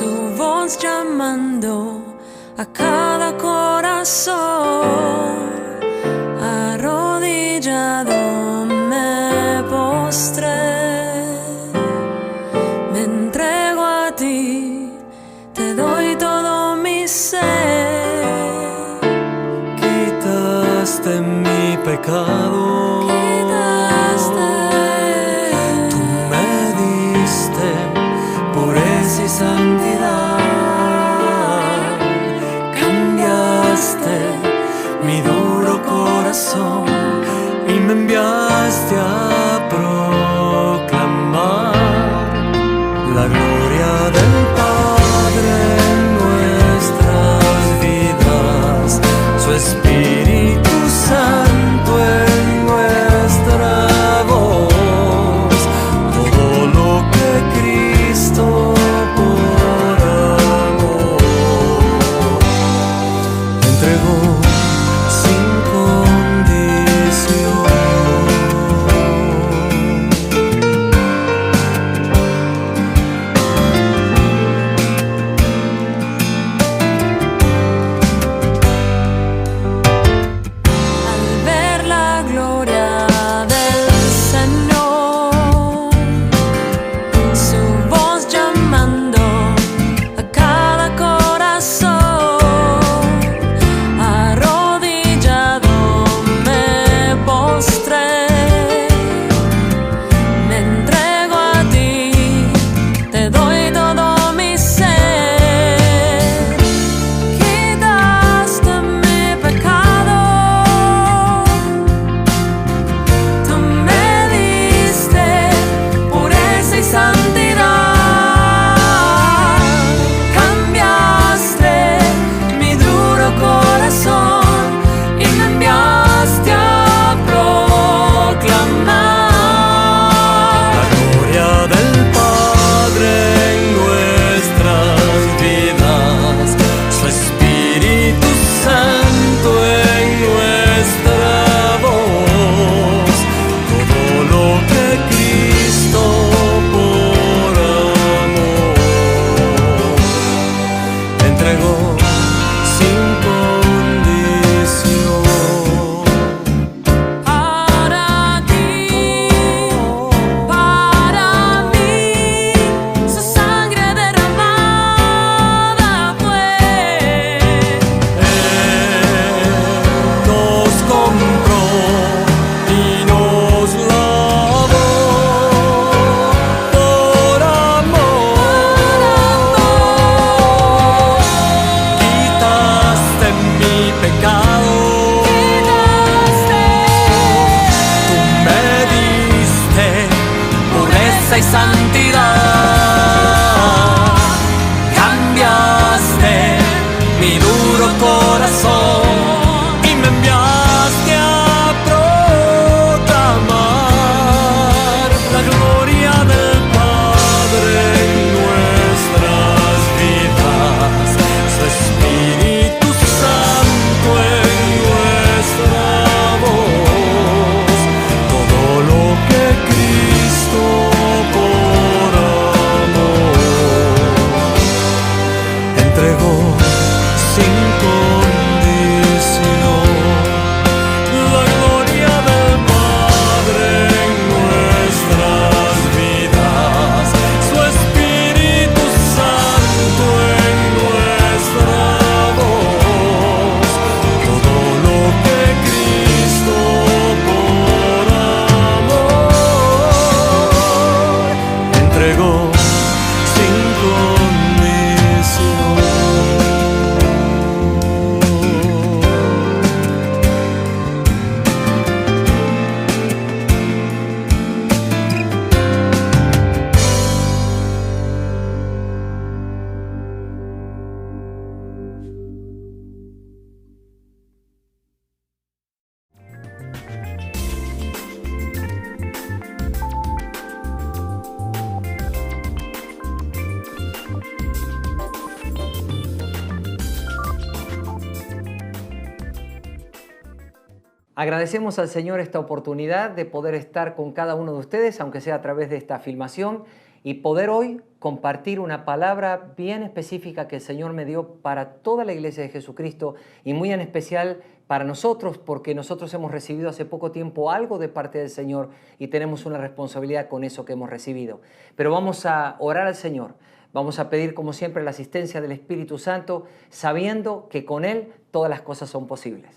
su voz llamando a cada corazón. Arrodillado me postré, me entrego a ti, te doy todo mi ser. Quitaste mi pecado, tú me diste pureza y santidad, cambiaste mi duro corazón y me enviaste a proclamar la gloria del Padre en nuestras vidas, su Espíritu Santo en nuestra voz, todo lo que Cristo por amor entregó sin condición. Al ver la gloria del Señor, su voz llamando a cada corazón, arrodillado me postré, me entrego a ti, te doy todo mi ser. Quitaste mi pecado, tú me diste pureza y santidad, cambiaste mi duro corazón y me enviaste a proclamar La gloria del Padre en nuestras vidas, su Espíritu Santo en nuestra voz, todo lo que Cristo por amor entregó sin condición. para ti, para mí, su sangre derramada fue. Nos compró y nos lavó por amor. Quitaste mi pecado, tú me diste pureza y santidad, cambiaste mi duro corazón y me enviaste a proclamar la gloria del Padre en nuestras vidas, su Espíritu Santo en nuestra voz, todo lo que Cristo por amor entregó sin condición. La gloria del Padre en nuestras vidas, su Espíritu Santo en nuestra voz, todo lo que Cristo por amor entregó sin condición. Agradecemos al Señor esta oportunidad de poder estar con cada uno de ustedes, aunque sea a través de esta filmación, y poder hoy compartir una palabra bien específica que el Señor me dio para toda la iglesia de Jesucristo y muy en especial para nosotros, porque nosotros hemos recibido hace poco tiempo algo de parte del Señor y tenemos una responsabilidad con eso que hemos recibido. Pero vamos a orar al Señor. Vamos a pedir, como siempre, la asistencia del Espíritu Santo, sabiendo que con Él todas las cosas son posibles.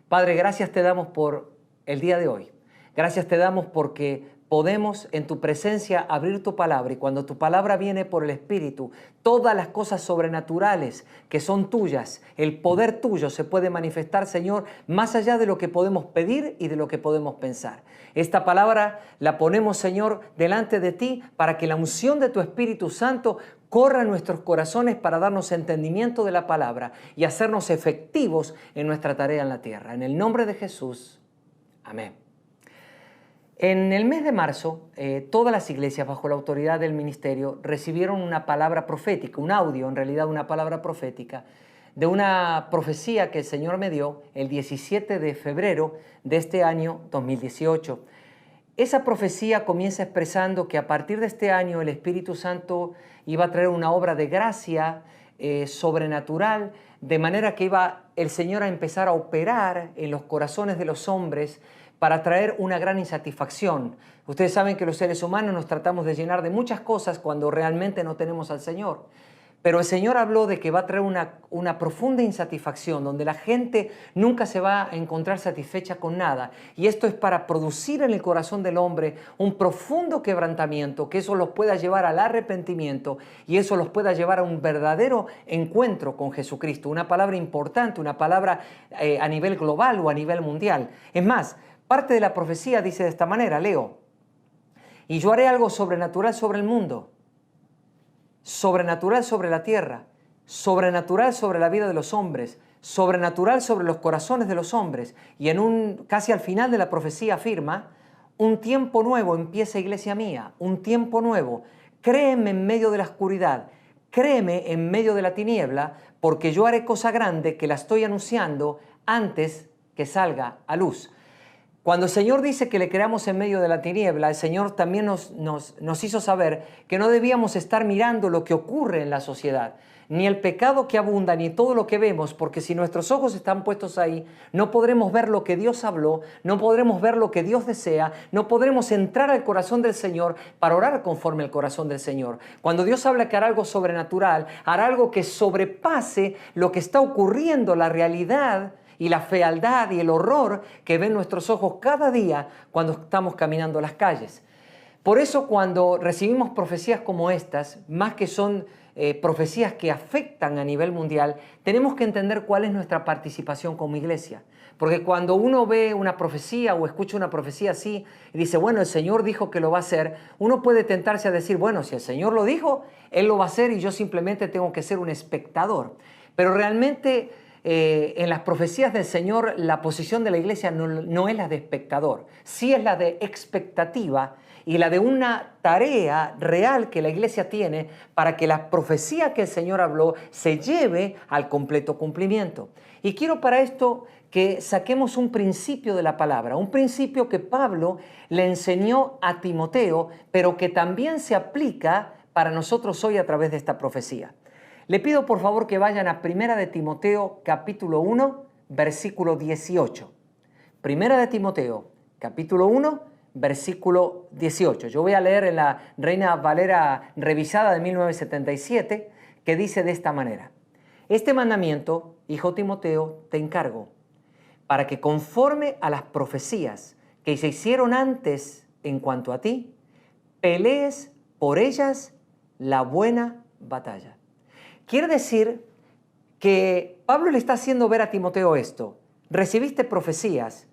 Padre, gracias te damos por el día de hoy. Gracias te damos porque podemos en tu presencia abrir tu palabra, y cuando tu palabra viene por el Espíritu, todas las cosas sobrenaturales que son tuyas, el poder tuyo se puede manifestar, Señor, más allá de lo que podemos pedir y de lo que podemos pensar. Esta palabra la ponemos, Señor, delante de ti para que la unción de tu Espíritu Santo corra en nuestros corazones para darnos entendimiento de la palabra y hacernos efectivos en nuestra tarea en la tierra. En el nombre de Jesús, amén. En el mes de marzo, todas las iglesias bajo la autoridad del ministerio recibieron una palabra profética, un audio, en realidad una palabra profética, de una profecía que el Señor me dio el 17 de febrero de este año 2018. Esa profecía comienza expresando que a partir de este año el Espíritu Santo iba a traer una obra de gracia sobrenatural, de manera que iba el Señor a empezar a operar en los corazones de los hombres para traer una gran insatisfacción. Ustedes saben que los seres humanos nos tratamos de llenar de muchas cosas cuando realmente no tenemos al Señor. Pero el Señor habló de que va a traer una profunda insatisfacción, donde la gente nunca se va a encontrar satisfecha con nada. Y esto es para producir en el corazón del hombre un profundo quebrantamiento, que eso los pueda llevar al arrepentimiento y eso los pueda llevar a un verdadero encuentro con Jesucristo. Una palabra importante, una palabra a nivel global o a nivel mundial. Es más, parte de la profecía dice de esta manera, leo: y yo haré algo sobrenatural sobre el mundo, sobrenatural sobre la tierra, sobrenatural sobre la vida de los hombres, sobrenatural sobre los corazones de los hombres. Y casi al final de la profecía afirma: un tiempo nuevo empieza, iglesia mía, un tiempo nuevo. Créeme en medio de la oscuridad, créeme en medio de la tiniebla, porque yo haré cosa grande que la estoy anunciando antes que salga a luz. Cuando el Señor dice que le creamos en medio de la tiniebla, el Señor también nos hizo saber que no debíamos estar mirando lo que ocurre en la sociedad, ni el pecado que abunda, ni todo lo que vemos, porque si nuestros ojos están puestos ahí, no podremos ver lo que Dios habló, no podremos ver lo que Dios desea, no podremos entrar al corazón del Señor para orar conforme al corazón del Señor. Cuando Dios habla que hará algo sobrenatural, hará algo que sobrepase lo que está ocurriendo, la realidad y la fealdad y el horror que ven nuestros ojos cada día cuando estamos caminando las calles. Por eso cuando recibimos profecías como estas, más que son profecías que afectan a nivel mundial, tenemos que entender cuál es nuestra participación como iglesia. Porque cuando uno ve una profecía o escucha una profecía así y dice, bueno, el Señor dijo que lo va a hacer, uno puede tentarse a decir, bueno, si el Señor lo dijo, Él lo va a hacer y yo simplemente tengo que ser un espectador. Pero realmente en las profecías del Señor la posición de la iglesia no es la de espectador, sí es la de expectativa y la de una tarea real que la iglesia tiene para que la profecía que el Señor habló se lleve al completo cumplimiento. Y quiero para esto que saquemos un principio de la palabra, un principio que Pablo le enseñó a Timoteo, pero que también se aplica para nosotros hoy a través de esta profecía. Le pido por favor que vayan a 1 de Timoteo capítulo 1, versículo 18. 1 de Timoteo capítulo 1, versículo 18. Yo voy a leer en la Reina Valera revisada de 1977, que dice de esta manera: este mandamiento, hijo Timoteo, te encargo, para que conforme a las profecías que se hicieron antes en cuanto a ti, pelees por ellas la buena batalla. Quiere decir que Pablo le está haciendo ver a Timoteo esto. Recibiste profecías,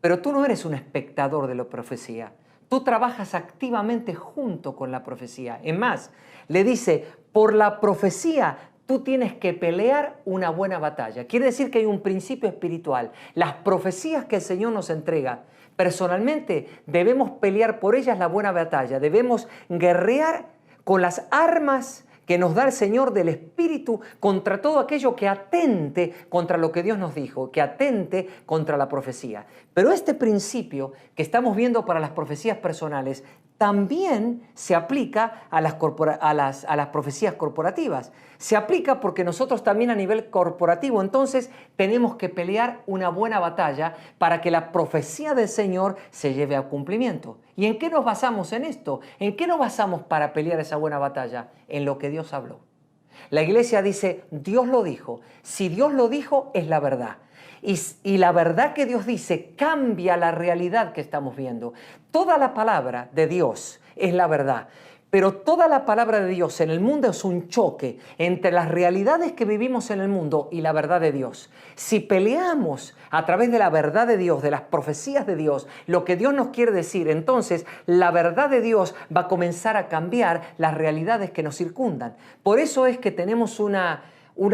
pero tú no eres un espectador de la profecía. Tú trabajas activamente junto con la profecía. Es más, le dice, por la profecía tú tienes que pelear una buena batalla. Quiere decir que hay un principio espiritual. Las profecías que el Señor nos entrega, personalmente debemos pelear por ellas la buena batalla. Debemos guerrear con las armas que nos da el Señor del Espíritu contra todo aquello que atente contra lo que Dios nos dijo, que atente contra la profecía. Pero este principio que estamos viendo para las profecías personales también se aplica a las profecías corporativas. Se aplica porque nosotros también a nivel corporativo, entonces tenemos que pelear una buena batalla para que la profecía del Señor se lleve a cumplimiento. ¿Y en qué nos basamos en esto? ¿En qué nos basamos para pelear esa buena batalla? En lo que Dios habló. La iglesia dice, Dios lo dijo. Si Dios lo dijo, es la verdad. Y la verdad que Dios dice cambia la realidad que estamos viendo. Toda la palabra de Dios es la verdad. Pero toda la palabra de Dios en el mundo es un choque entre las realidades que vivimos en el mundo y la verdad de Dios. Si peleamos a través de la verdad de Dios, de las profecías de Dios, lo que Dios nos quiere decir, entonces la verdad de Dios va a comenzar a cambiar las realidades que nos circundan. Por eso es que tenemos una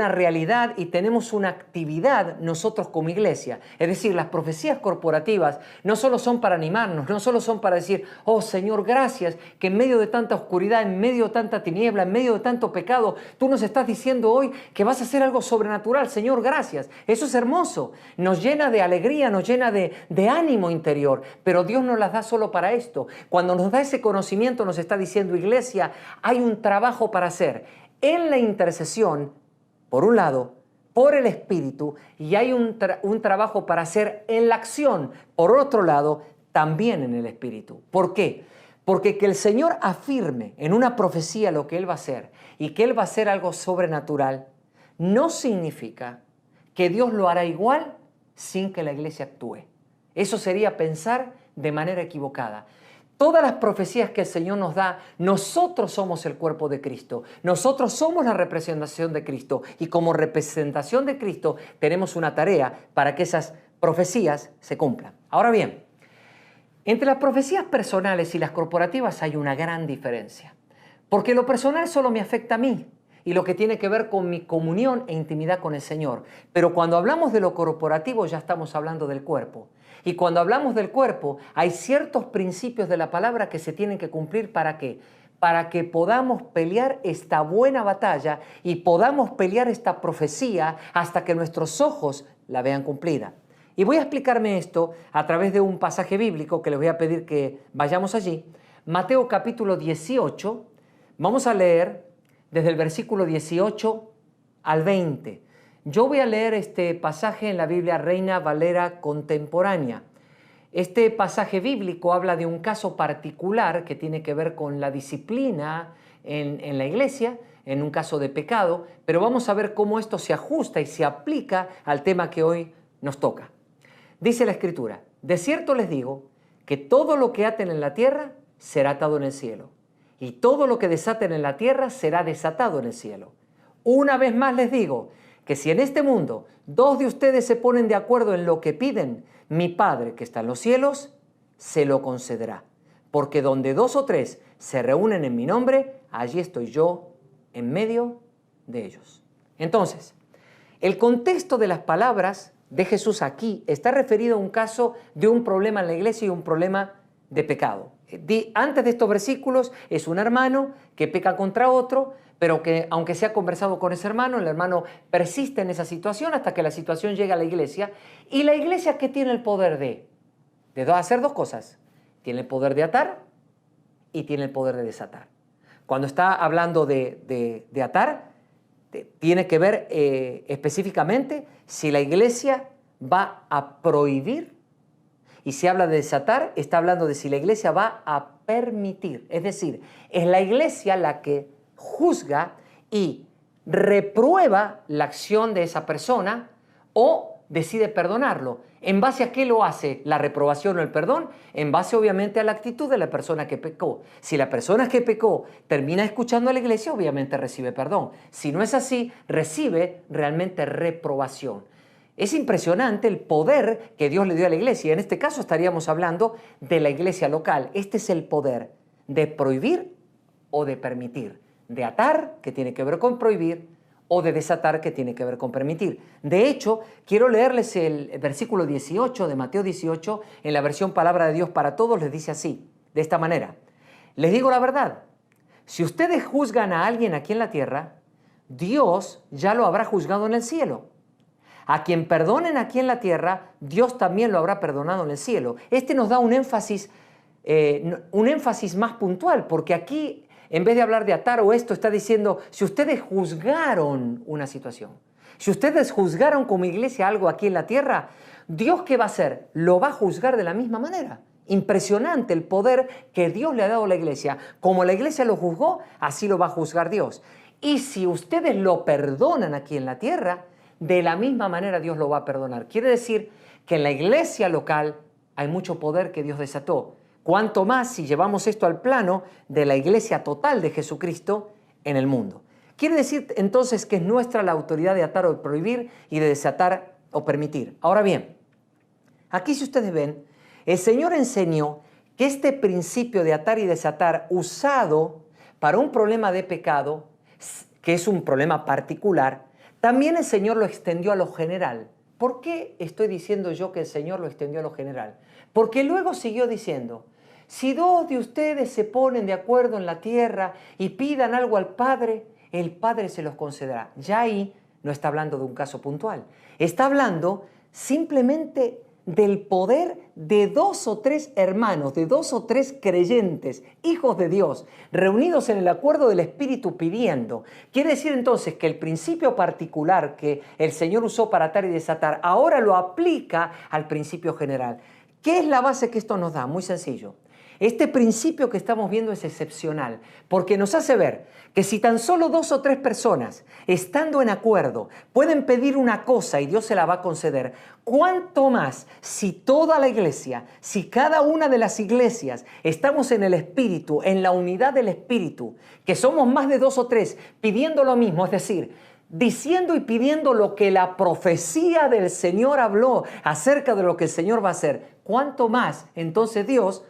realidad y tenemos una actividad nosotros como iglesia. Es decir, las profecías corporativas no solo son para animarnos, no solo son para decir, oh Señor, gracias, que en medio de tanta oscuridad, en medio de tanta tiniebla, en medio de tanto pecado, tú nos estás diciendo hoy que vas a hacer algo sobrenatural. Señor, gracias. Eso es hermoso. Nos llena de alegría, nos llena de ánimo interior. Pero Dios nos las da solo para esto. Cuando nos da ese conocimiento nos está diciendo, iglesia, hay un trabajo para hacer en la intercesión, por un lado, por el Espíritu, y hay un trabajo para hacer en la acción, por otro lado, también en el Espíritu. ¿Por qué? Porque que el Señor afirme en una profecía lo que Él va a hacer y que Él va a hacer algo sobrenatural, no significa que Dios lo hará igual sin que la iglesia actúe. Eso sería pensar de manera equivocada. Todas las profecías que el Señor nos da, nosotros somos el cuerpo de Cristo. Nosotros somos la representación de Cristo. Y como representación de Cristo tenemos una tarea para que esas profecías se cumplan. Ahora bien, entre las profecías personales y las corporativas hay una gran diferencia. Porque lo personal solo me afecta a mí y lo que tiene que ver con mi comunión e intimidad con el Señor. Pero cuando hablamos de lo corporativo ya estamos hablando del cuerpo. Y cuando hablamos del cuerpo, hay ciertos principios de la palabra que se tienen que cumplir. ¿Para qué? Para que podamos pelear esta buena batalla y podamos pelear esta profecía hasta que nuestros ojos la vean cumplida. Y voy a explicarme esto a través de un pasaje bíblico que les voy a pedir que vayamos allí. Mateo capítulo 18, vamos a leer desde el versículo 18 al 20. Yo voy a leer este pasaje en la Biblia Reina Valera Contemporánea. Este pasaje bíblico habla de un caso particular que tiene que ver con la disciplina en la iglesia, en un caso de pecado, pero vamos a ver cómo esto se ajusta y se aplica al tema que hoy nos toca. Dice la Escritura, de cierto les digo que todo lo que aten en la tierra será atado en el cielo, y todo lo que desaten en la tierra será desatado en el cielo. Una vez más les digo que si en este mundo 2 de ustedes se ponen de acuerdo en lo que piden, mi Padre que está en los cielos se lo concederá. Porque donde 2 o 3 se reúnen en mi nombre, allí estoy yo en medio de ellos. Entonces, el contexto de las palabras de Jesús aquí está referido a un caso de un problema en la iglesia y un problema de pecado. Antes de estos versículos es un hermano que peca contra otro, pero que aunque se ha conversado con ese hermano, el hermano persiste en esa situación hasta que la situación llega a la iglesia. ¿Y la iglesia qué tiene el poder de hacer 2 cosas? Tiene el poder de atar y tiene el poder de desatar. Cuando está hablando de atar, tiene que ver específicamente si la iglesia va a prohibir. Y si habla de desatar, está hablando de si la iglesia va a permitir. Es decir, es la iglesia la que juzga y reprueba la acción de esa persona o decide perdonarlo. ¿En base a qué lo hace la reprobación o el perdón? En base obviamente a la actitud de la persona que pecó. Si la persona que pecó termina escuchando a la iglesia, obviamente recibe perdón. Si no es así, recibe realmente reprobación. Es impresionante el poder que Dios le dio a la iglesia. En este caso estaríamos hablando de la iglesia local. Este es el poder de prohibir o de permitir. De atar, que tiene que ver con prohibir, o de desatar, que tiene que ver con permitir. De hecho, quiero leerles el versículo 18 de Mateo 18, en la versión Palabra de Dios para Todos, les dice así, de esta manera. Les digo la verdad, si ustedes juzgan a alguien aquí en la tierra, Dios ya lo habrá juzgado en el cielo. A quien perdonen aquí en la tierra, Dios también lo habrá perdonado en el cielo. Este nos da un énfasis un énfasis más puntual, porque aquí, en vez de hablar de atar o esto, está diciendo, si ustedes juzgaron una situación, si ustedes juzgaron como iglesia algo aquí en la tierra, ¿Dios qué va a hacer? Lo va a juzgar de la misma manera. Impresionante el poder que Dios le ha dado a la iglesia. Como la iglesia lo juzgó, así lo va a juzgar Dios. Y si ustedes lo perdonan aquí en la tierra, de la misma manera Dios lo va a perdonar. Quiere decir que en la iglesia local hay mucho poder que Dios desató. Cuanto más si llevamos esto al plano de la iglesia total de Jesucristo en el mundo. Quiere decir entonces que es nuestra la autoridad de atar o de prohibir y de desatar o permitir. Ahora bien, aquí si ustedes ven, el Señor enseñó que este principio de atar y desatar usado para un problema de pecado, que es un problema particular, también el Señor lo extendió a lo general. ¿Por qué estoy diciendo yo que el Señor lo extendió a lo general? Porque luego siguió diciendo, si dos de ustedes se ponen de acuerdo en la tierra y pidan algo al Padre, el Padre se los concederá. Ya ahí no está hablando de un caso puntual. Está hablando simplemente del poder de 2 o 3 hermanos, de 2 o 3 creyentes, hijos de Dios, reunidos en el acuerdo del Espíritu pidiendo. Quiere decir entonces que el principio particular que el Señor usó para atar y desatar, ahora lo aplica al principio general. ¿Qué es la base que esto nos da? Muy sencillo. Este principio que estamos viendo es excepcional porque nos hace ver que si tan solo 2 o 3 personas, estando en acuerdo, pueden pedir una cosa y Dios se la va a conceder, ¿cuánto más si toda la iglesia, si cada una de las iglesias estamos en el Espíritu, en la unidad del Espíritu, que somos más de 2 o 3 pidiendo lo mismo, es decir, diciendo y pidiendo lo que la profecía del Señor habló acerca de lo que el Señor va a hacer, ¿cuánto más entonces Dios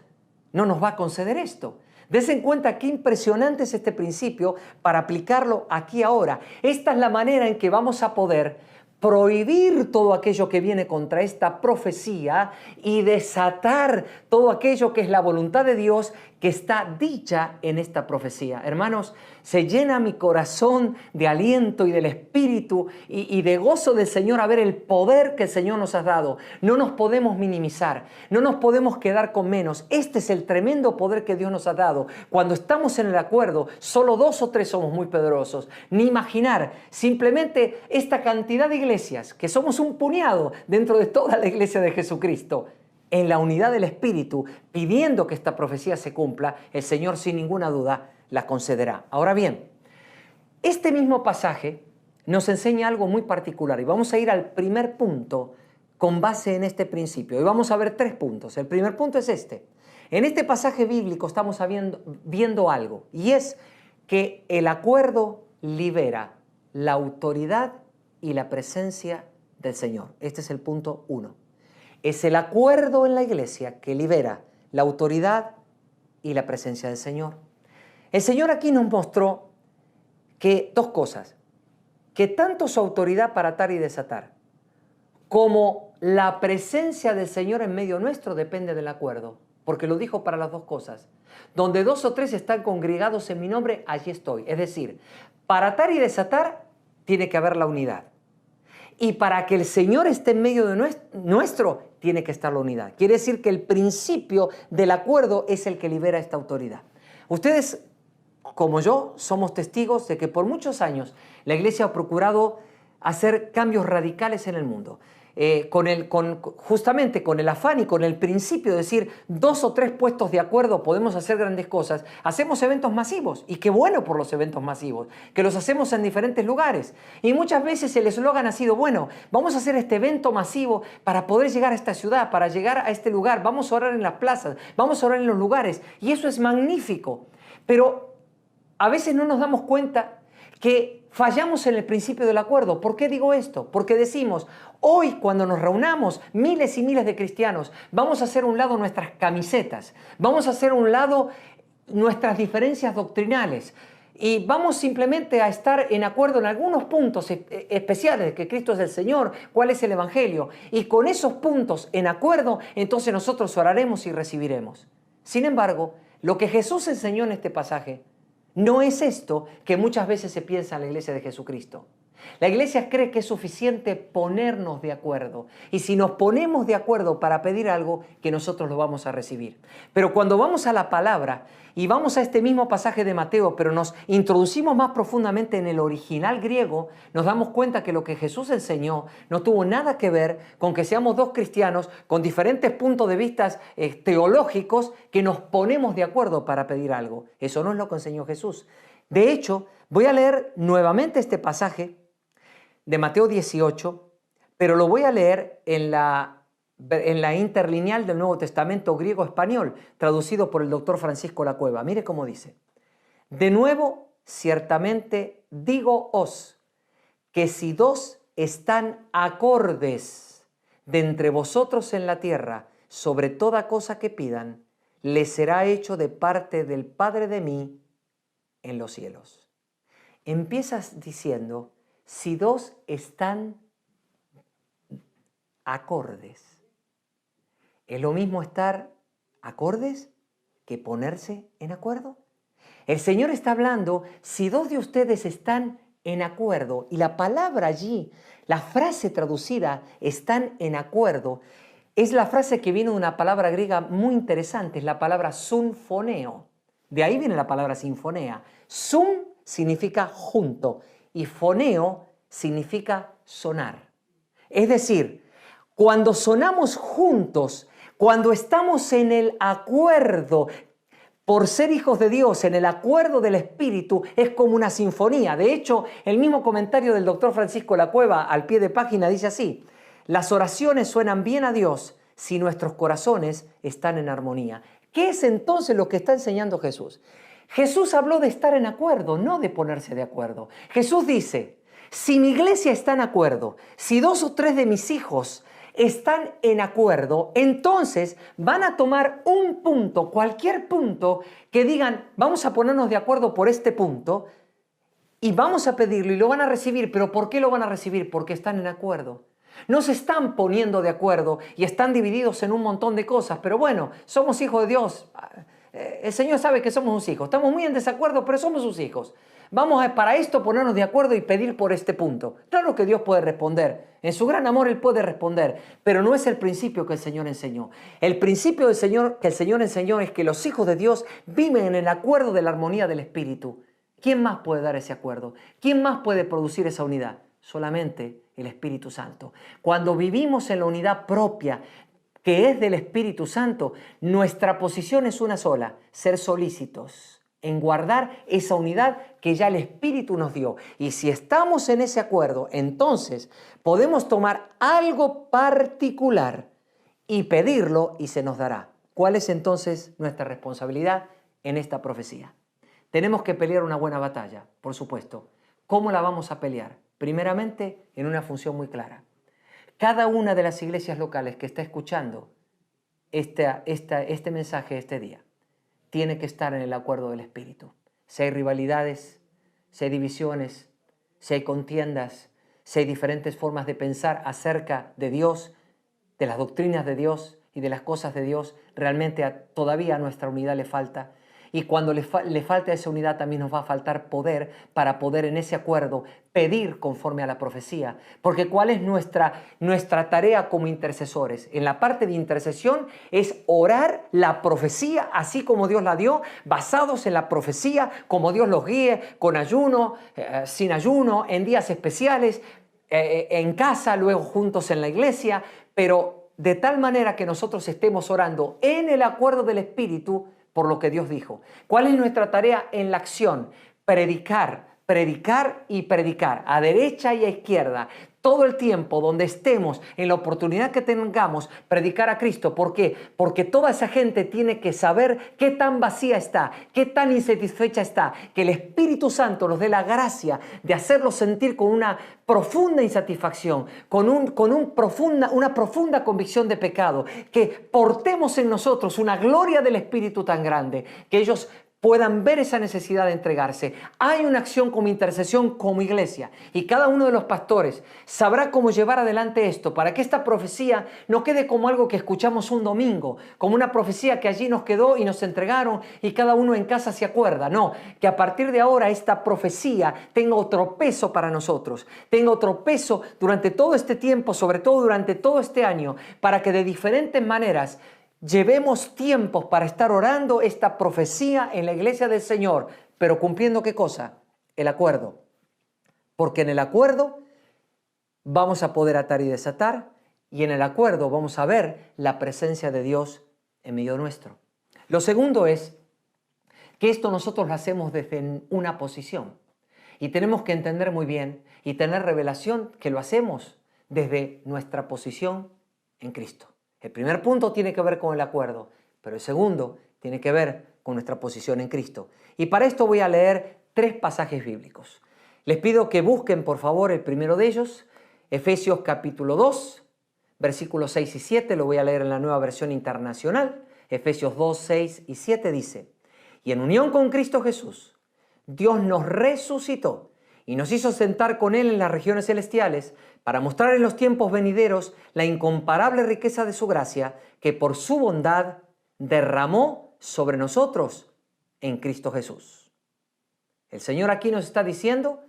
no nos va a conceder esto? Dense en cuenta qué impresionante es este principio para aplicarlo aquí ahora. Esta es la manera en que vamos a poder prohibir todo aquello que viene contra esta profecía y desatar todo aquello que es la voluntad de Dios que está dicha en esta profecía. Hermanos, se llena mi corazón de aliento y del Espíritu y de gozo del Señor a ver el poder que el Señor nos ha dado. No nos podemos minimizar, no nos podemos quedar con menos. Este es el tremendo poder que Dios nos ha dado. Cuando estamos en el acuerdo, solo 2 o 3 somos muy poderosos. Ni imaginar simplemente esta cantidad de iglesias, que somos un puñado dentro de toda la iglesia de Jesucristo, en la unidad del Espíritu, pidiendo que esta profecía se cumpla, el Señor sin ninguna duda la concederá. Ahora bien, este mismo pasaje nos enseña algo muy particular y vamos a ir al primer punto con base en este principio. Y vamos a ver 3 puntos. El primer punto es este. En este pasaje bíblico estamos viendo algo y es que el acuerdo libera la autoridad y la presencia del Señor. Este es el punto 1. Es el acuerdo en la iglesia que libera la autoridad y la presencia del Señor. El Señor aquí nos mostró que 2 cosas, que tanto su autoridad para atar y desatar, como la presencia del Señor en medio nuestro depende del acuerdo, porque lo dijo para las 2 cosas. Donde 2 o 3 están congregados en mi nombre, allí estoy. Es decir, para atar y desatar tiene que haber la unidad. Y para que el Señor esté en medio de nuestro, tiene que estar la unidad. Quiere decir que el principio del acuerdo es el que libera esta autoridad. Ustedes, como yo, somos testigos de que por muchos años la iglesia ha procurado hacer cambios radicales en el mundo. Justamente con el afán y con el principio de decir 2 o 3 puestos de acuerdo podemos hacer grandes cosas, hacemos eventos masivos y qué bueno por los eventos masivos, que los hacemos en diferentes lugares y muchas veces el eslogan ha sido, bueno, vamos a hacer este evento masivo para poder llegar a esta ciudad, para llegar a este lugar, vamos a orar en las plazas, vamos a orar en los lugares y eso es magnífico, pero a veces no nos damos cuenta que fallamos en el principio del acuerdo. ¿Por qué digo esto? Porque decimos, hoy cuando nos reunamos miles y miles de cristianos, vamos a hacer a un lado nuestras camisetas, vamos a hacer a un lado nuestras diferencias doctrinales y vamos simplemente a estar en acuerdo en algunos puntos especiales de que Cristo es el Señor, cuál es el Evangelio y con esos puntos en acuerdo, entonces nosotros oraremos y recibiremos. Sin embargo, lo que Jesús enseñó en este pasaje no es esto que muchas veces se piensa en la iglesia de Jesucristo. La iglesia cree que es suficiente ponernos de acuerdo. Y si nos ponemos de acuerdo para pedir algo, que nosotros lo vamos a recibir. Pero cuando vamos a la palabra y vamos a este mismo pasaje de Mateo, pero nos introducimos más profundamente en el original griego, nos damos cuenta que lo que Jesús enseñó no tuvo nada que ver con que seamos dos cristianos con diferentes puntos de vista teológicos que nos ponemos de acuerdo para pedir algo. Eso no es lo que enseñó Jesús. De hecho, voy a leer nuevamente este pasaje de Mateo 18, pero lo voy a leer en la interlineal del Nuevo Testamento griego-español, traducido por el doctor Francisco Lacueva. Mire cómo dice: de nuevo, ciertamente digo-os, que si dos están acordes de entre vosotros en la tierra sobre toda cosa que pidan, les será hecho de parte del Padre de mí en los cielos. Empiezas diciendo, si dos están acordes. ¿Es lo mismo estar acordes que ponerse en acuerdo? El Señor está hablando, si dos de ustedes están en acuerdo, y la palabra allí, la frase traducida, están en acuerdo, es la frase que viene de una palabra griega muy interesante, es la palabra sunfoneo. De ahí viene la palabra sinfonía. Sun significa junto y foneo significa sonar. Es decir, cuando sonamos juntos, cuando estamos en el acuerdo, por ser hijos de Dios, en el acuerdo del Espíritu, es como una sinfonía. De hecho, el mismo comentario del doctor Francisco Lacueva al pie de página dice así: las oraciones suenan bien a Dios si nuestros corazones están en armonía. ¿Qué es entonces lo que está enseñando Jesús? Jesús habló de estar en acuerdo, no de ponerse de acuerdo. Jesús dice, si mi iglesia está en acuerdo, si 2 o 3 de mis hijos están en acuerdo, entonces van a tomar un punto, cualquier punto, que digan, vamos a ponernos de acuerdo por este punto y vamos a pedirlo y lo van a recibir. ¿Pero por qué lo van a recibir? Porque están en acuerdo. No se están poniendo de acuerdo y están divididos en un montón de cosas, pero bueno, somos hijos de Dios. El Señor sabe que somos sus hijos. Estamos muy en desacuerdo, pero somos sus hijos. Vamos a para esto ponernos de acuerdo y pedir por este punto. Claro que Dios puede responder. En su gran amor Él puede responder, pero no es el principio que el Señor enseñó. El principio del Señor que el Señor enseñó es que los hijos de Dios viven en el acuerdo de la armonía del Espíritu. ¿Quién más puede dar ese acuerdo? ¿Quién más puede producir esa unidad? Solamente el Espíritu Santo. Cuando vivimos en la unidad propia que es del Espíritu Santo, nuestra posición es una sola: ser solícitos en guardar esa unidad que ya el Espíritu nos dio. Y si estamos en ese acuerdo, entonces podemos tomar algo particular y pedirlo y se nos dará. ¿Cuál es entonces nuestra responsabilidad en esta profecía? Tenemos que pelear una buena batalla, por supuesto. ¿Cómo la vamos a pelear? Primeramente, en una función muy clara. Cada una de las iglesias locales que está escuchando este mensaje este día tiene que estar en el acuerdo del Espíritu. Si hay rivalidades, si hay divisiones, si hay contiendas, si hay diferentes formas de pensar acerca de Dios, de las doctrinas de Dios y de las cosas de Dios, realmente todavía a nuestra unidad le falta. Y cuando le falta esa unidad, también nos va a faltar poder para poder en ese acuerdo pedir conforme a la profecía. Porque ¿cuál es nuestra tarea como intercesores? En la parte de intercesión es orar la profecía así como Dios la dio, basados en la profecía, como Dios los guíe, con ayuno, sin ayuno, en días especiales, en casa, luego juntos en la iglesia, pero de tal manera que nosotros estemos orando en el acuerdo del Espíritu por lo que Dios dijo. ¿Cuál es nuestra tarea en la acción? Predicar, predicar y predicar, a derecha y a izquierda, todo el tiempo donde estemos, en la oportunidad que tengamos, predicar a Cristo. ¿Por qué? Porque toda esa gente tiene que saber qué tan vacía está, qué tan insatisfecha está, que el Espíritu Santo nos dé la gracia de hacerlos sentir con una profunda insatisfacción, con una profunda convicción de pecado, que portemos en nosotros una gloria del Espíritu tan grande, que ellos puedan ver esa necesidad de entregarse. Hay una acción como intercesión como iglesia y cada uno de los pastores sabrá cómo llevar adelante esto para que esta profecía no quede como algo que escuchamos un domingo, como una profecía que allí nos quedó y nos entregaron y cada uno en casa se acuerda. No, que a partir de ahora esta profecía tenga otro peso para nosotros, tenga otro peso durante todo este tiempo, sobre todo durante todo este año, para que de diferentes maneras llevemos tiempos para estar orando esta profecía en la iglesia del Señor, pero cumpliendo ¿qué cosa? El acuerdo. Porque en el acuerdo vamos a poder atar y desatar y en el acuerdo vamos a ver la presencia de Dios en medio nuestro. Lo segundo es que esto nosotros lo hacemos desde una posición y tenemos que entender muy bien y tener revelación que lo hacemos desde nuestra posición en Cristo. El primer punto tiene que ver con el acuerdo, pero el segundo tiene que ver con nuestra posición en Cristo. Y para esto voy a leer 3 pasajes bíblicos. Les pido que busquen, por favor, el primero de ellos, Efesios capítulo 2, versículos 6 y 7, lo voy a leer en la Nueva Versión Internacional. Efesios 2, 6 y 7 dice: y en unión con Cristo Jesús, Dios nos resucitó y nos hizo sentar con Él en las regiones celestiales para mostrar en los tiempos venideros la incomparable riqueza de su gracia que por su bondad derramó sobre nosotros en Cristo Jesús. El Señor aquí nos está diciendo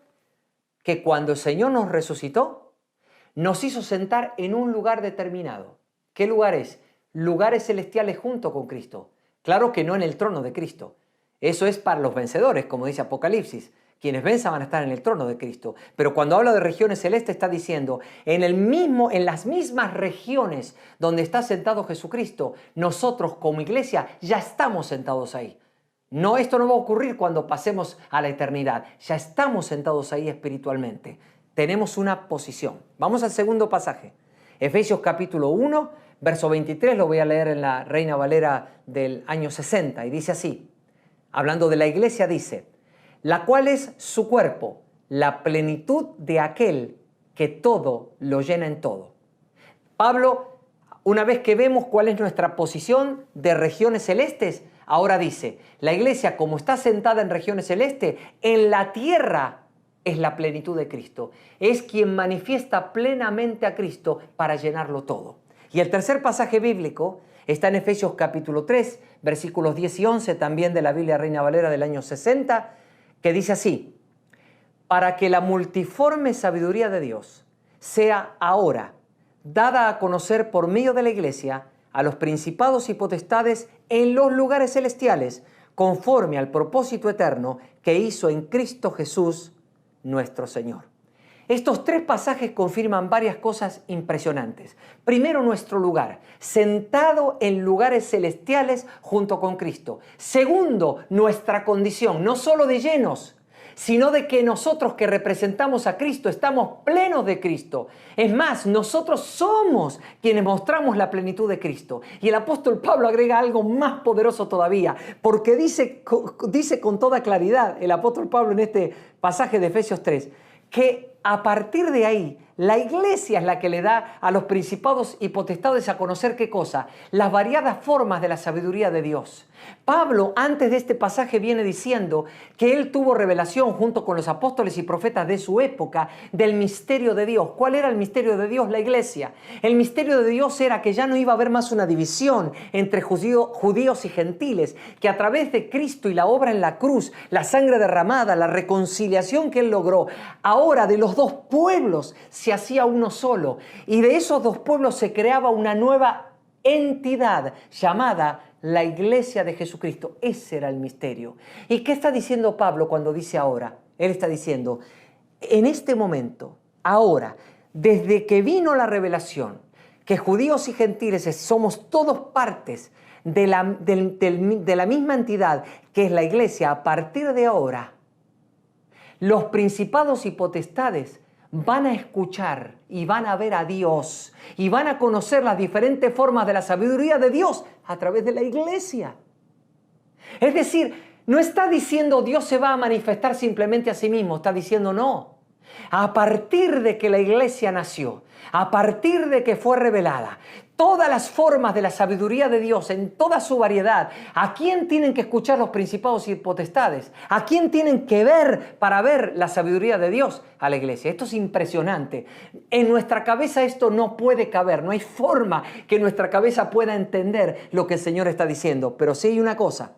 que cuando el Señor nos resucitó, nos hizo sentar en un lugar determinado. ¿Qué lugar es? Lugares celestiales junto con Cristo. Claro que no en el trono de Cristo. Eso es para los vencedores, como dice Apocalipsis. Quienes venzan van a estar en el trono de Cristo. Pero cuando habla de regiones celestes está diciendo, en las mismas regiones donde está sentado Jesucristo, nosotros como iglesia ya estamos sentados ahí. No, esto no va a ocurrir cuando pasemos a la eternidad. Ya estamos sentados ahí espiritualmente. Tenemos una posición. Vamos al segundo pasaje. Efesios capítulo 1, verso 23, lo voy a leer en la Reina Valera del año 60. Y dice así, hablando de la iglesia, dice: la cual es su cuerpo, la plenitud de aquel que todo lo llena en todo. Pablo, una vez que vemos cuál es nuestra posición de regiones celestes, ahora dice, la iglesia como está sentada en regiones celestes, en la tierra es la plenitud de Cristo. Es quien manifiesta plenamente a Cristo para llenarlo todo. Y el tercer pasaje bíblico está en Efesios capítulo 3, versículos 10 y 11, también de la Biblia Reina Valera del año 60, que dice así: para que la multiforme sabiduría de Dios sea ahora dada a conocer por medio de la iglesia a los principados y potestades en los lugares celestiales, conforme al propósito eterno que hizo en Cristo Jesús nuestro Señor. Estos 3 pasajes confirman varias cosas impresionantes. Primero, nuestro lugar, sentado en lugares celestiales junto con Cristo. Segundo, nuestra condición, no solo de llenos, sino de que nosotros que representamos a Cristo estamos plenos de Cristo. Es más, nosotros somos quienes mostramos la plenitud de Cristo. Y el apóstol Pablo agrega algo más poderoso todavía, porque dice con toda claridad el apóstol Pablo en este pasaje de Efesios 3, que a partir de ahí, la iglesia es la que le da a los principados y potestades a conocer ¿qué cosa? Las variadas formas de la sabiduría de Dios. Pablo, antes de este pasaje, viene diciendo que él tuvo revelación junto con los apóstoles y profetas de su época del misterio de Dios. ¿Cuál era el misterio de Dios? La iglesia. El misterio de Dios era que ya no iba a haber más una división entre judíos y gentiles, que a través de Cristo y la obra en la cruz, la sangre derramada, la reconciliación que él logró, ahora de los 2 pueblos se hacía uno solo, y de esos 2 pueblos se creaba una nueva entidad llamada la iglesia de Jesucristo. Ese era el misterio. ¿Y qué está diciendo Pablo cuando dice ahora? Él está diciendo, en este momento, ahora, desde que vino la revelación, que judíos y gentiles somos todos partes de la misma entidad que es la iglesia, a partir de ahora, los principados y potestades van a escuchar y van a ver a Dios y van a conocer las diferentes formas de la sabiduría de Dios a través de la iglesia. Es decir, no está diciendo Dios se va a manifestar simplemente a sí mismo, está diciendo no. A partir de que la iglesia nació, a partir de que fue revelada, todas las formas de la sabiduría de Dios en toda su variedad. ¿A quién tienen que escuchar los principados y potestades? ¿A quién tienen que ver para ver la sabiduría de Dios? A la iglesia. Esto es impresionante. En nuestra cabeza esto no puede caber. No hay forma que nuestra cabeza pueda entender lo que el Señor está diciendo. Pero sí hay una cosa.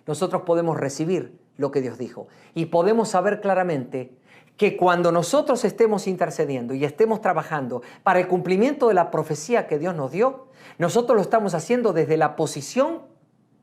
Nosotros podemos recibir lo que Dios dijo. Y podemos saber claramente que cuando nosotros estemos intercediendo y estemos trabajando para el cumplimiento de la profecía que Dios nos dio, nosotros lo estamos haciendo desde la posición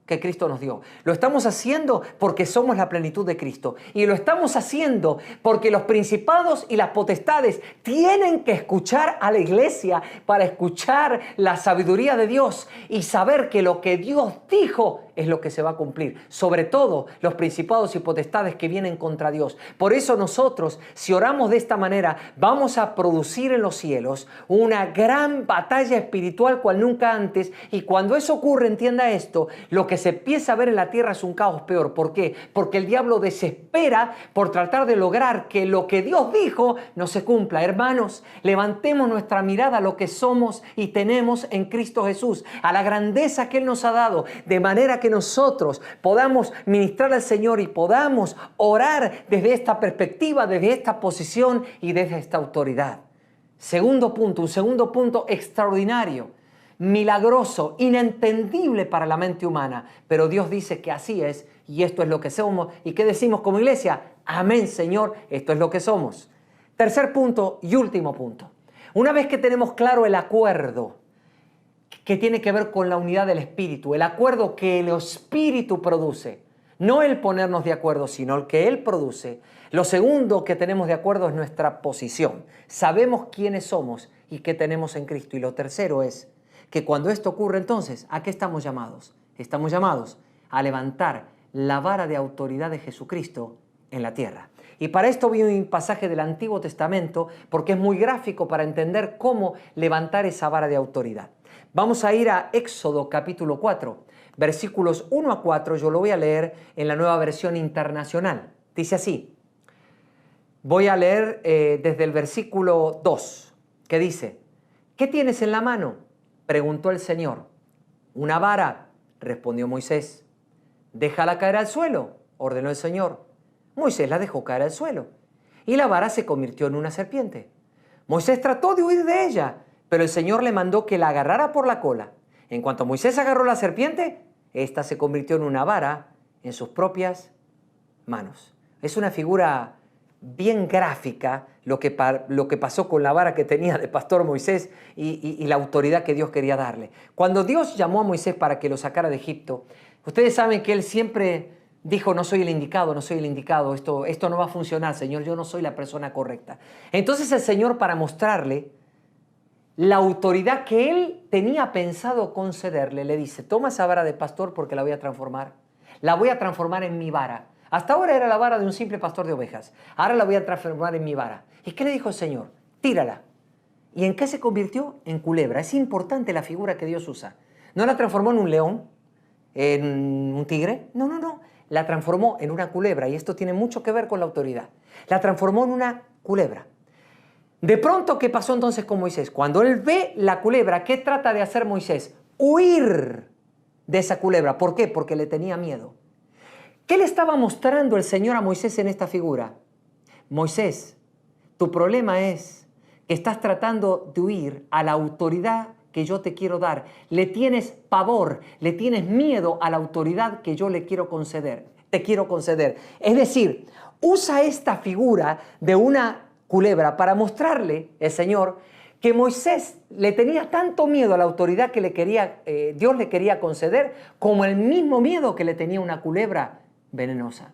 que Cristo nos dio. Lo estamos haciendo porque somos la plenitud de Cristo. Y lo estamos haciendo porque los principados y las potestades tienen que escuchar a la iglesia para escuchar la sabiduría de Dios y saber que lo que Dios dijo es lo que se va a cumplir. Sobre todo los principados y potestades que vienen contra Dios. Por eso nosotros, si oramos de esta manera, vamos a producir en los cielos una gran batalla espiritual cual nunca antes. Y cuando eso ocurre, entienda esto, lo que se empieza a ver en la tierra es un caos peor. ¿Por qué? Porque el diablo desespera por tratar de lograr que lo que Dios dijo no se cumpla. Hermanos, levantemos nuestra mirada a lo que somos y tenemos en Cristo Jesús, a la grandeza que Él nos ha dado, de manera que nosotros podamos ministrar al Señor y podamos orar desde esta perspectiva, desde esta posición y desde esta autoridad. Un segundo punto extraordinario, milagroso, inentendible para la mente humana, pero Dios dice que así es y esto es lo que somos. ¿Y qué decimos como iglesia? Amén, Señor, esto es lo que somos. Tercer punto y último punto. Una vez que tenemos claro el acuerdo que tiene que ver con la unidad del Espíritu, el acuerdo que el Espíritu produce, no el ponernos de acuerdo, sino el que Él produce. Lo segundo que tenemos de acuerdo es nuestra posición. Sabemos quiénes somos y qué tenemos en Cristo. Y lo tercero es que cuando esto ocurre, entonces, ¿a qué estamos llamados? Estamos llamados a levantar la vara de autoridad de Jesucristo en la tierra. Y para esto vi un pasaje del Antiguo Testamento porque es muy gráfico para entender cómo levantar esa vara de autoridad. Vamos a ir a Éxodo capítulo 4, versículos 1 a 4. Yo lo voy a leer en la Nueva Versión Internacional. Dice así. Voy a leer desde el versículo 2, que dice: ¿Qué tienes en la mano?, preguntó el Señor. Una vara, respondió Moisés. Déjala caer al suelo, ordenó el Señor. Moisés la dejó caer al suelo y la vara se convirtió en una serpiente. Moisés trató de huir de ella, pero el Señor le mandó que la agarrara por la cola. En cuanto Moisés agarró la serpiente, ésta se convirtió en una vara en sus propias manos. Es una figura bien gráfica lo que pasó con la vara que tenía de pastor Moisés y la autoridad que Dios quería darle. Cuando Dios llamó a Moisés para que lo sacara de Egipto, ustedes saben que él siempre dijo: no soy el indicado, esto no va a funcionar, Señor, yo no soy la persona correcta. Entonces el Señor, para mostrarle la autoridad que él tenía pensado concederle, le dice: toma esa vara de pastor porque la voy a transformar en mi vara. Hasta ahora era la vara de un simple pastor de ovejas. Ahora la voy a transformar en mi vara. ¿Y qué le dijo el Señor? Tírala. ¿Y en qué se convirtió? En culebra. Es importante la figura que Dios usa. No la transformó en un león, en un tigre. No. La transformó en una culebra. Y esto tiene mucho que ver con la autoridad. La transformó en una culebra. De pronto, ¿qué pasó entonces con Moisés? Cuando él ve la culebra, ¿qué trata de hacer Moisés? Huir de esa culebra. ¿Por qué? Porque le tenía miedo. ¿Qué le estaba mostrando el Señor a Moisés en esta figura? Moisés, tu problema es que estás tratando de huir a la autoridad que yo te quiero dar. Le tienes pavor, le tienes miedo a la autoridad que yo te quiero conceder. Es decir, usa esta figura de una culebra para mostrarle el Señor que Moisés le tenía tanto miedo a la autoridad que Dios le quería conceder, como el mismo miedo que le tenía una culebra venenosa.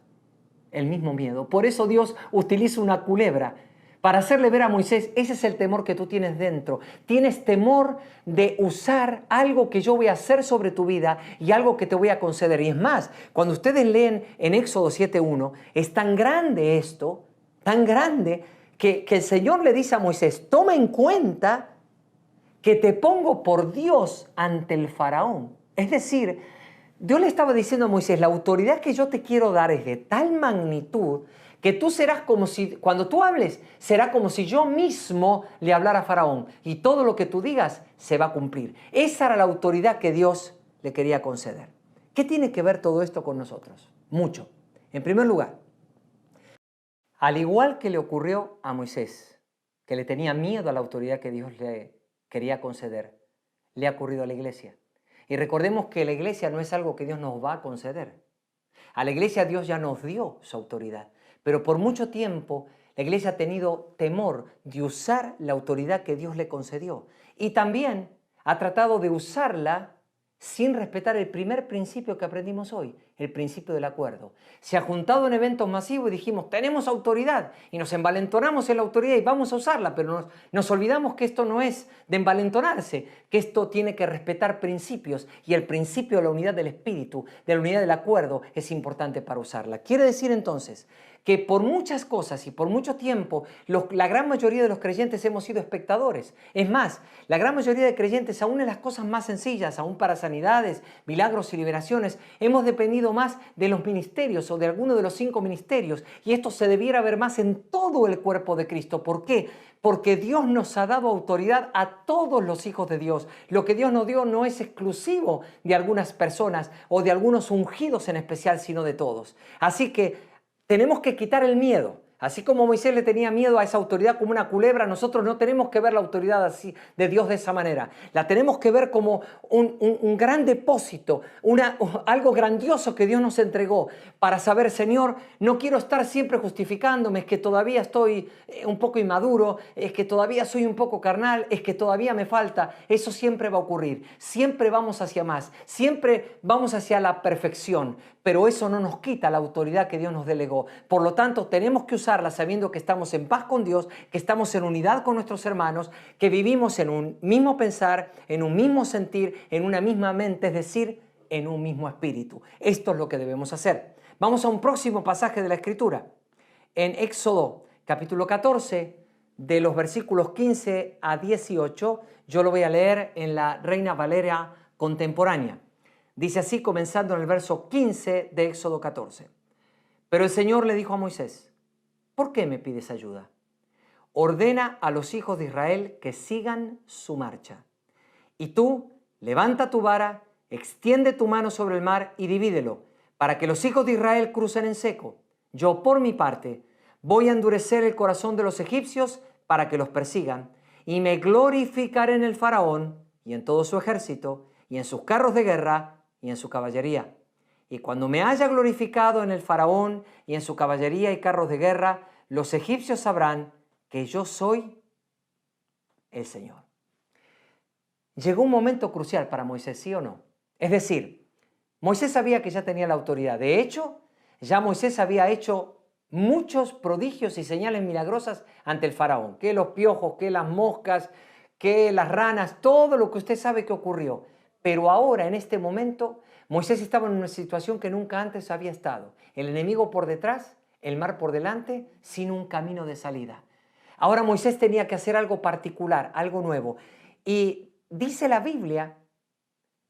El mismo miedo. Por eso Dios utiliza una culebra para hacerle ver a Moisés: ese es el temor que tú tienes dentro. Tienes temor de usar algo que yo voy a hacer sobre tu vida y algo que te voy a conceder. Y es más, cuando ustedes leen en Éxodo 7:1, es tan grande esto, tan grande, que el Señor le dice a Moisés: toma en cuenta que te pongo por Dios ante el faraón. Es decir, Dios le estaba diciendo a Moisés: la autoridad que yo te quiero dar es de tal magnitud que tú serás como si, cuando tú hables, será como si yo mismo le hablara a Faraón y todo lo que tú digas se va a cumplir. Esa era la autoridad que Dios le quería conceder. ¿Qué tiene que ver todo esto con nosotros? Mucho. En primer lugar, al igual que le ocurrió a Moisés, que le tenía miedo a la autoridad que Dios le quería conceder, le ha ocurrido a la iglesia. Y recordemos que la iglesia no es algo que Dios nos va a conceder. A la iglesia Dios ya nos dio su autoridad, pero por mucho tiempo la iglesia ha tenido temor de usar la autoridad que Dios le concedió y también ha tratado de usarla sin respetar el primer principio que aprendimos hoy, el principio del acuerdo. Se ha juntado en eventos masivos y dijimos, tenemos autoridad, y nos envalentonamos en la autoridad y vamos a usarla, pero nos olvidamos que esto no es de envalentonarse, que esto tiene que respetar principios, y el principio de la unidad del espíritu, de la unidad del acuerdo, es importante para usarla. Quiere decir entonces que por muchas cosas y por mucho tiempo la gran mayoría de los creyentes hemos sido espectadores. Es más, la gran mayoría de creyentes, aún en las cosas más sencillas, aún para sanidades, milagros y liberaciones, hemos dependido más de los ministerios o de alguno de los 5 ministerios, y esto se debiera ver más en todo el cuerpo de Cristo. ¿Por qué? Porque Dios nos ha dado autoridad a todos los hijos de Dios. Lo que Dios nos dio no es exclusivo de algunas personas o de algunos ungidos en especial, sino de todos. Así que tenemos que quitar el miedo. Así como Moisés le tenía miedo a esa autoridad como una culebra, nosotros no tenemos que ver la autoridad así de Dios de esa manera. La tenemos que ver como un gran depósito, algo grandioso que Dios nos entregó para saber, Señor, no quiero estar siempre justificándome, es que todavía estoy un poco inmaduro, es que todavía soy un poco carnal, es que todavía me falta. Eso siempre va a ocurrir. Siempre vamos hacia más, siempre vamos hacia la perfección, pero eso no nos quita la autoridad que Dios nos delegó. Por lo tanto, tenemos que usarla sabiendo que estamos en paz con Dios, que estamos en unidad con nuestros hermanos, que vivimos en un mismo pensar, en un mismo sentir, en una misma mente, es decir, en un mismo espíritu. Esto es lo que debemos hacer. Vamos a un próximo pasaje de la Escritura. En Éxodo, capítulo 14, de los versículos 15 a 18, yo lo voy a leer en la Reina Valera contemporánea. Dice así, comenzando en el verso 15 de Éxodo 14. Pero el Señor le dijo a Moisés, ¿por qué me pides ayuda? Ordena a los hijos de Israel que sigan su marcha. Y tú, levanta tu vara, extiende tu mano sobre el mar y divídelo, para que los hijos de Israel crucen en seco. Yo, por mi parte, voy a endurecer el corazón de los egipcios para que los persigan, y me glorificaré en el faraón y en todo su ejército, y en sus carros de guerra y en su caballería. Y cuando me haya glorificado en el faraón y en su caballería y carros de guerra, los egipcios sabrán que yo soy el Señor. Llegó un momento crucial para Moisés, ¿sí o no? Es decir, Moisés sabía que ya tenía la autoridad. De hecho, ya Moisés había hecho muchos prodigios y señales milagrosas ante el faraón. Que los piojos, que las moscas, que las ranas, todo lo que usted sabe que ocurrió. Pero ahora, en este momento, Moisés estaba en una situación que nunca antes había estado. El enemigo por detrás, el mar por delante, sin un camino de salida. Ahora Moisés tenía que hacer algo particular, algo nuevo. Y dice la Biblia,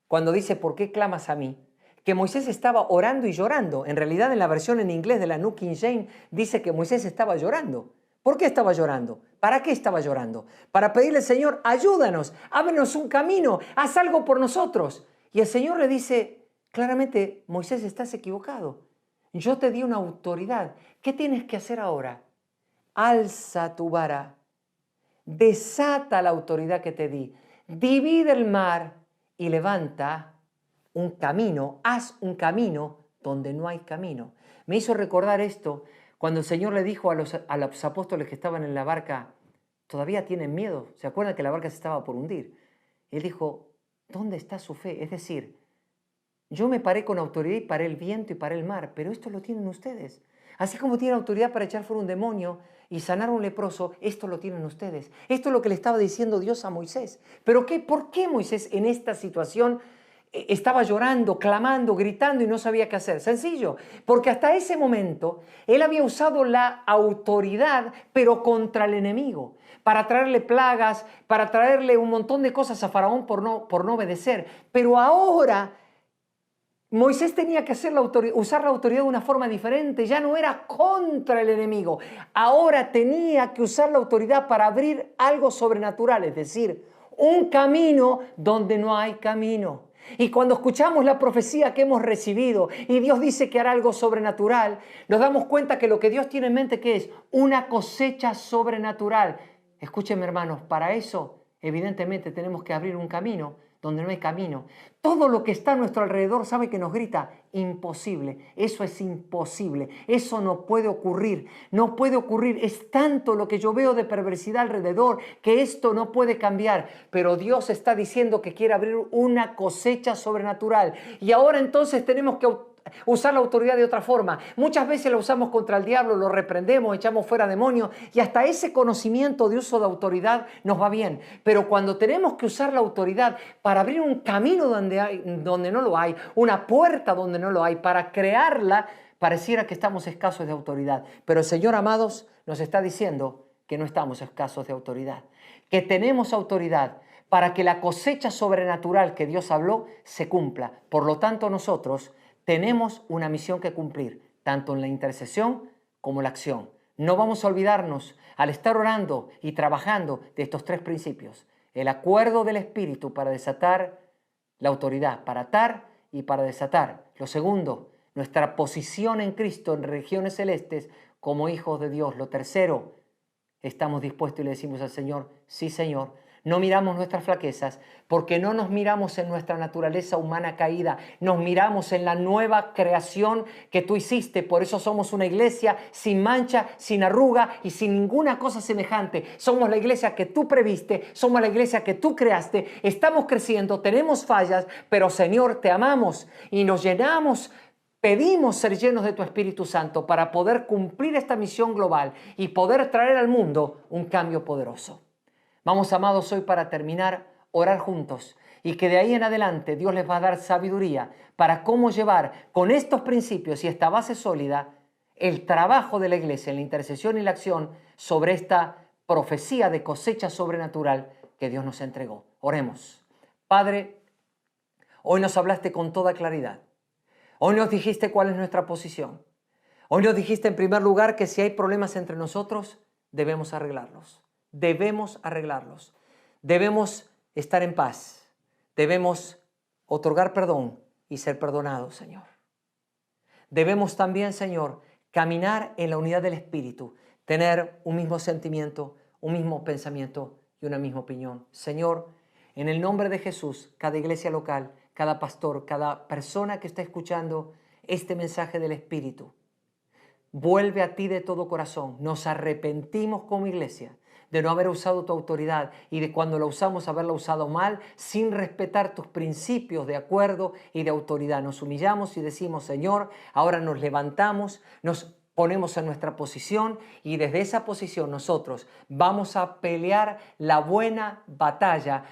cuando dice, ¿por qué clamas a mí?, que Moisés estaba orando y llorando. En realidad, en la versión en inglés de la New King James, dice que Moisés estaba llorando. ¿Por qué estaba llorando? ¿Para qué estaba llorando? Para pedirle al Señor, ayúdanos, ábrenos un camino, haz algo por nosotros. Y el Señor le dice, claramente, Moisés, estás equivocado. Yo te di una autoridad. ¿Qué tienes que hacer ahora? Alza tu vara, desata la autoridad que te di, divide el mar y levanta un camino, haz un camino donde no hay camino. Me hizo recordar esto cuando el Señor le dijo a los apóstoles que estaban en la barca, todavía tienen miedo, ¿se acuerdan que la barca se estaba por hundir? Él dijo, ¿dónde está su fe? Es decir, yo me paré con autoridad y paré el viento y paré el mar, pero esto lo tienen ustedes. Así como tienen autoridad para echar fuera un demonio y sanar a un leproso, esto lo tienen ustedes. Esto es lo que le estaba diciendo Dios a Moisés. ¿Pero qué? ¿Por qué Moisés en esta situación estaba llorando, clamando, gritando y no sabía qué hacer? Sencillo, porque hasta ese momento él había usado la autoridad, pero contra el enemigo, para traerle plagas, para traerle un montón de cosas a Faraón por no obedecer. Pero ahora Moisés tenía que usar la autoridad de una forma diferente. Ya no era contra el enemigo. Ahora tenía que usar la autoridad para abrir algo sobrenatural, es decir, un camino donde no hay camino. Y cuando escuchamos la profecía que hemos recibido y Dios dice que hará algo sobrenatural, nos damos cuenta que lo que Dios tiene en mente que es una cosecha sobrenatural. Escúchenme, hermanos, para eso evidentemente tenemos que abrir un camino donde no hay camino. Todo lo que está a nuestro alrededor sabe que nos grita imposible. Eso es imposible. Eso no puede ocurrir. No puede ocurrir. Es tanto lo que yo veo de perversidad alrededor que esto no puede cambiar. Pero Dios está diciendo que quiere abrir una cosecha sobrenatural. Y ahora entonces tenemos que usar la autoridad de otra forma. Muchas veces la usamos contra el diablo, lo reprendemos, echamos fuera demonios y hasta ese conocimiento de uso de autoridad nos va bien. Pero cuando tenemos que usar la autoridad para abrir un camino donde no lo hay, una puerta donde no lo hay, para crearla, pareciera que estamos escasos de autoridad. Pero el Señor, amados, nos está diciendo que no estamos escasos de autoridad, que tenemos autoridad para que la cosecha sobrenatural que Dios habló se cumpla. Por lo tanto, nosotros tenemos una misión que cumplir, tanto en la intercesión como en la acción. No vamos a olvidarnos, al estar orando y trabajando, de estos tres principios. El acuerdo del Espíritu para desatar la autoridad, para atar y para desatar. Lo segundo, nuestra posición en Cristo en regiones celestes como hijos de Dios. Lo tercero, estamos dispuestos y le decimos al Señor, sí, Señor. No miramos nuestras flaquezas porque no nos miramos en nuestra naturaleza humana caída, nos miramos en la nueva creación que tú hiciste. Por eso somos una iglesia sin mancha, sin arruga y sin ninguna cosa semejante. Somos la iglesia que tú previste, somos la iglesia que tú creaste. Estamos creciendo, tenemos fallas, pero Señor, te amamos y nos llenamos. Pedimos ser llenos de tu Espíritu Santo para poder cumplir esta misión global y poder traer al mundo un cambio poderoso. Vamos, amados, hoy para terminar, orar juntos y que de ahí en adelante Dios les va a dar sabiduría para cómo llevar con estos principios y esta base sólida el trabajo de la iglesia en la intercesión y la acción sobre esta profecía de cosecha sobrenatural que Dios nos entregó. Oremos. Padre, hoy nos hablaste con toda claridad. Hoy nos dijiste cuál es nuestra posición. Hoy nos dijiste en primer lugar que si hay problemas entre nosotros, debemos arreglarlos. Debemos arreglarlos. Debemos estar en paz. Debemos otorgar perdón y ser perdonados, Señor. Debemos también, Señor, caminar en la unidad del Espíritu, tener un mismo sentimiento, un mismo pensamiento y una misma opinión. Señor, en el nombre de Jesús, cada iglesia local, cada pastor, cada persona que está escuchando este mensaje del Espíritu, vuelve a ti de todo corazón. Nos arrepentimos como iglesia de no haber usado tu autoridad y de cuando la usamos haberla usado mal, sin respetar tus principios de acuerdo y de autoridad. Nos humillamos y decimos, Señor, ahora nos levantamos, nos ponemos en nuestra posición y desde esa posición nosotros vamos a pelear la buena batalla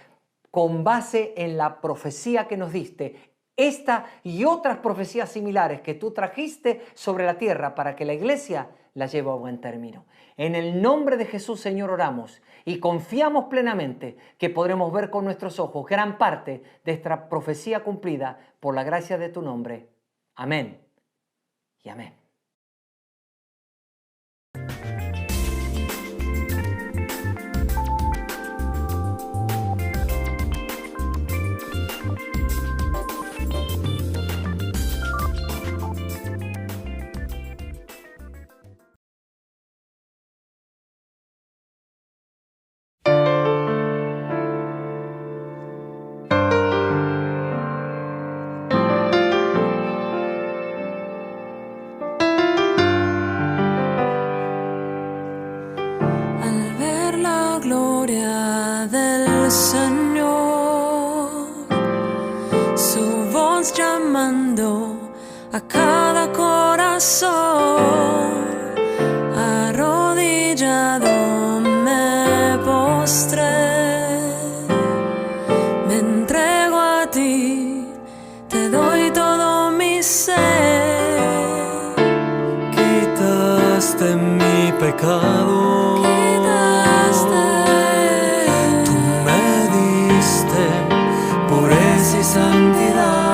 con base en la profecía que nos diste. Esta y otras profecías similares que tú trajiste sobre la tierra para que la iglesia la lleve a buen término. En el nombre de Jesús, Señor, oramos y confiamos plenamente que podremos ver con nuestros ojos gran parte de esta profecía cumplida por la gracia de tu nombre. Amén y amén. A cada corazón arrodillado me postré, me entrego a ti, te doy todo mi ser. Quitaste mi pecado, tú me diste pureza y santidad.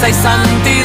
y santidad.